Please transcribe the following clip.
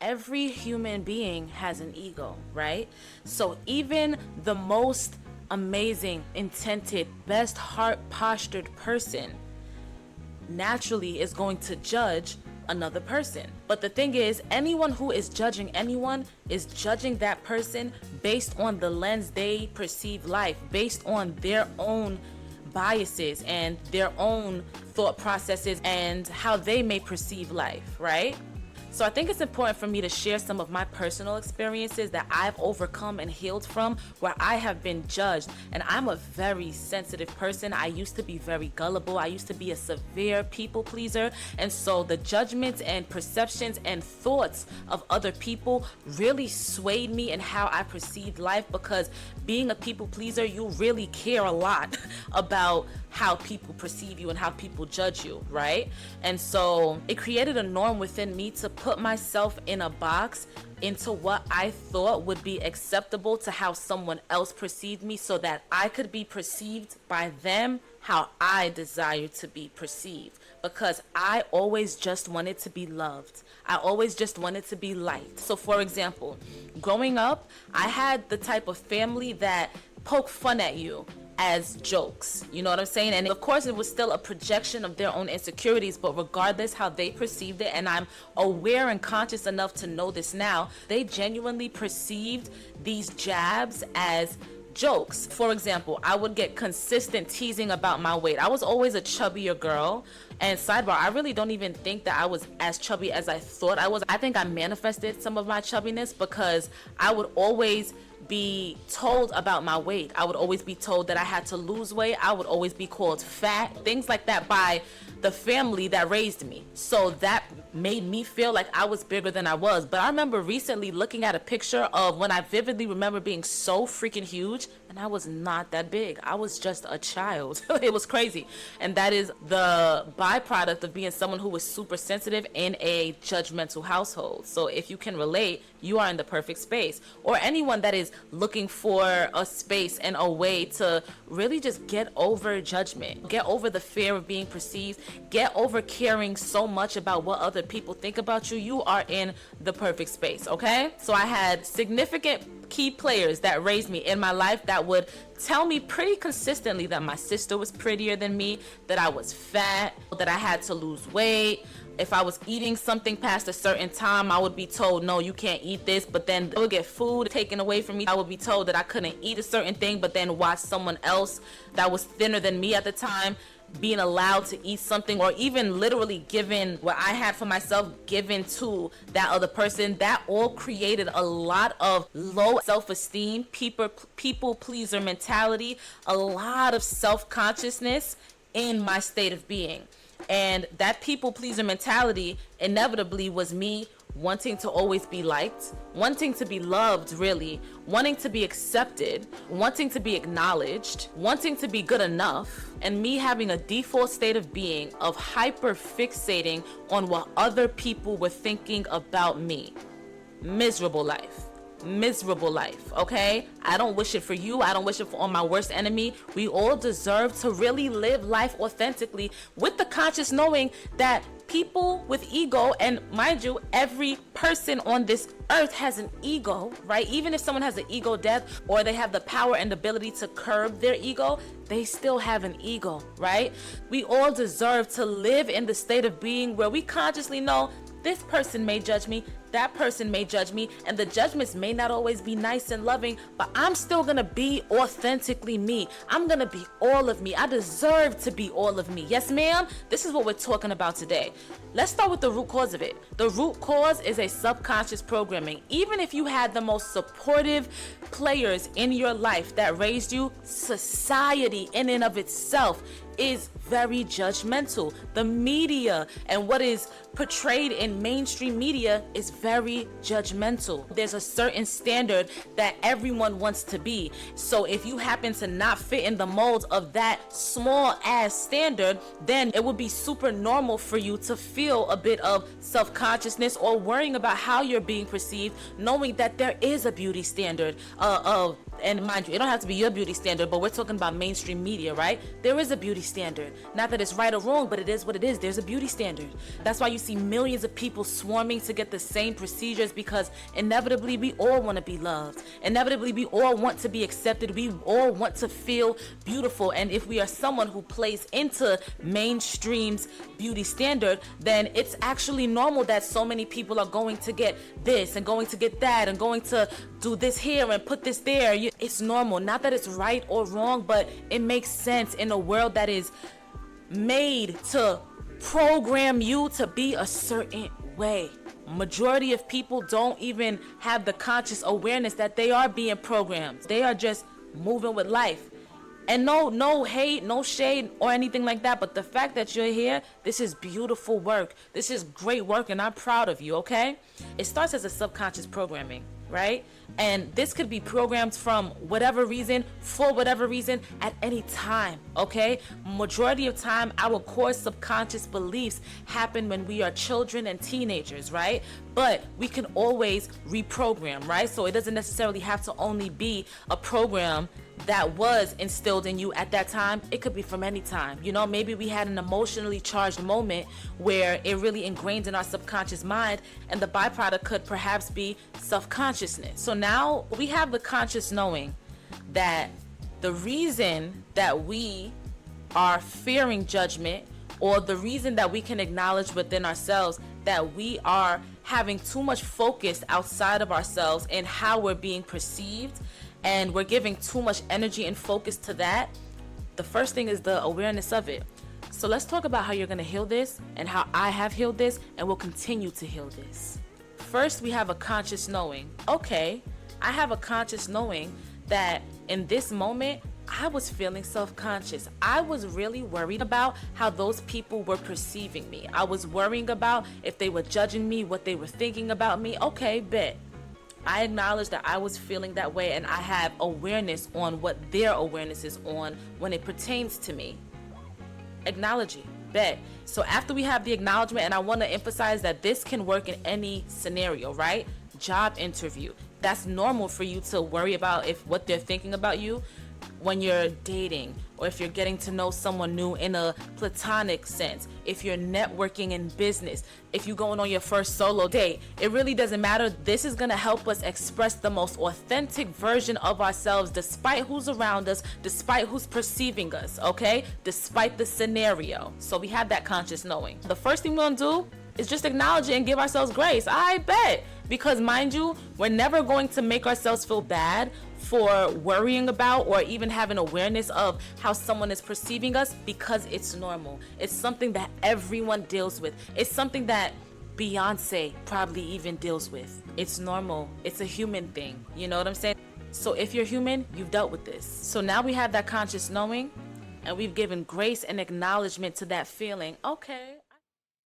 every human being has an ego, right? So even the most amazing, intended, best heart postured person naturally is going to judge another person. But the thing is, anyone who is judging anyone is judging that person based on the lens they perceive life, based on their own biases and their own thought processes and how they may perceive life, right? So I think it's important for me to share some of my personal experiences that I've overcome and healed from, where I have been judged. And I'm a very sensitive person. I used to be very gullible. I used to be a severe people pleaser. And so the judgments and perceptions and thoughts of other people really swayed me in how I perceived life, because being a people pleaser, you really care a lot about how people perceive you and how people judge you, right? And so it created a norm within me to put myself in a box into what I thought would be acceptable to how someone else perceived me, so that I could be perceived by them how I desire to be perceived, because I always just wanted to be loved. I always just wanted to be liked. So for example, growing up, I had the type of family that poke fun at you as jokes, you know what I'm saying? And of course it was still a projection of their own insecurities, but regardless how they perceived it, and I'm aware and conscious enough to know this now, they genuinely perceived these jabs as jokes. For example, I would get consistent teasing about my weight. I was always a chubbier girl, and sidebar, I really don't even think that I was as chubby as I thought I was. I think I manifested some of my chubbiness because I would always be told about my weight. I would always be told that I had to lose weight. I would always be called fat, things like that by the family that raised me. So that made me feel like I was bigger than I was. But I remember recently looking at a picture of when I vividly remember being so freaking huge, and I was not that big. I was just a child. It was crazy. And that is the byproduct of being someone who was super sensitive in a judgmental household. So if you can relate, you are in the perfect space. Or anyone that is looking for a space and a way to really just get over judgment, get over the fear of being perceived, get over caring so much about what other people think about you, you are in the perfect space, okay? So I had significant key players that raised me in my life that would tell me pretty consistently that my sister was prettier than me, that I was fat, that I had to lose weight. If I was eating something past a certain time, I would be told, no, you can't eat this, but then I would get food taken away from me. I would be told that I couldn't eat a certain thing, but then watch someone else that was thinner than me at the time being allowed to eat something, or even literally given what I had for myself given to that other person. That all created a lot of low self-esteem, people pleaser mentality, a lot of self-consciousness in my state of being. And that people pleaser mentality inevitably was me wanting to always be liked, wanting to be loved, really, wanting to be accepted, wanting to be acknowledged, wanting to be good enough, and me having a default state of being of hyper fixating on what other people were thinking about me. Miserable life. Miserable life, okay? I don't wish it for you. I don't wish it on my worst enemy. We all deserve to really live life authentically with the conscious knowing that people with ego, and mind you, every person on this earth has an ego, right? Even if someone has an ego death, or they have the power and ability to curb their ego, they still have an ego, right? We all deserve to live in the state of being where we consciously know this person may judge me, that person may judge me, and the judgments may not always be nice and loving, but I'm still gonna be authentically me. I'm gonna be all of me. I deserve to be all of me. Yes, ma'am? This is what we're talking about today. Let's start with the root cause of it. The root cause is a subconscious programming. Even if you had the most supportive players in your life that raised you, society in and of itself is very judgmental. The media and what is portrayed in mainstream media is very judgmental. There's a certain standard that everyone wants to be. So if you happen to not fit in the mold of that small ass standard, then it would be super normal for you to feel a bit of self-consciousness or worrying about how you're being perceived, knowing that there is a beauty standard and mind you, it don't have to be your beauty standard, but we're talking about mainstream media, right? There is a beauty standard. Not that it's right or wrong, but it is what it is. There's a beauty standard. That's why you see millions of people swarming to get the same procedures, because inevitably we all want to be loved. Inevitably we all want to be accepted. We all want to feel beautiful. And if we are someone who plays into mainstream's beauty standard, then it's actually normal that so many people are going to get this and going to get that and going to do this here and put this there. It's normal. Not that it's right or wrong, but it makes sense in a world that is made to program you to be a certain way. Majority of people don't even have the conscious awareness that they are being programmed. They are just moving with life. And no hate, no shade or anything like that, but the fact that you're here, this is beautiful work. This is great work, and I'm proud of you, okay? It starts as a subconscious programming, right? And this could be programmed from whatever reason, for whatever reason, at any time, okay? Majority of time, our core subconscious beliefs happen when we are children and teenagers, right? But we can always reprogram, right? So it doesn't necessarily have to only be a program that was instilled in you at that time. It could be from any time. You know, maybe we had an emotionally charged moment where it really ingrained in our subconscious mind, and the byproduct could perhaps be self-consciousness. So now we have the conscious knowing that the reason that we are fearing judgment, or the reason that we can acknowledge within ourselves that we are having too much focus outside of ourselves and how we're being perceived, and we're giving too much energy and focus to that, the first thing is the awareness of it. So let's talk about how you're going to heal this and how I have healed this and will continue to heal this. First, we have a conscious knowing. Okay, I have a conscious knowing that in this moment, I was feeling self-conscious. I was really worried about how those people were perceiving me. I was worrying about if they were judging me, what they were thinking about me. Okay, bet. I acknowledge that I was feeling that way, and I have awareness on what their awareness is on when it pertains to me. Acknowledge it. Bet. So after we have the acknowledgement, and I want to emphasize that this can work in any scenario, right? Job interview. That's normal for you to worry about if what they're thinking about you when you're dating, or if you're getting to know someone new in a platonic sense, if you're networking in business, if you're going on your first solo date. It really doesn't matter. This is going to help us express the most authentic version of ourselves, despite who's around us, despite who's perceiving us, okay? Despite the scenario. So we have that conscious knowing. The first thing we're going to do is just acknowledge it and give ourselves grace. I bet. Because mind you, we're never going to make ourselves feel bad for worrying about or even having awareness of how someone is perceiving us, because it's normal. It's something that everyone deals with. It's something that Beyonce probably even deals with. It's normal. It's a human thing. You know what I'm saying? So if you're human, you've dealt with this. So now we have that conscious knowing, and we've given grace and acknowledgement to that feeling. Okay,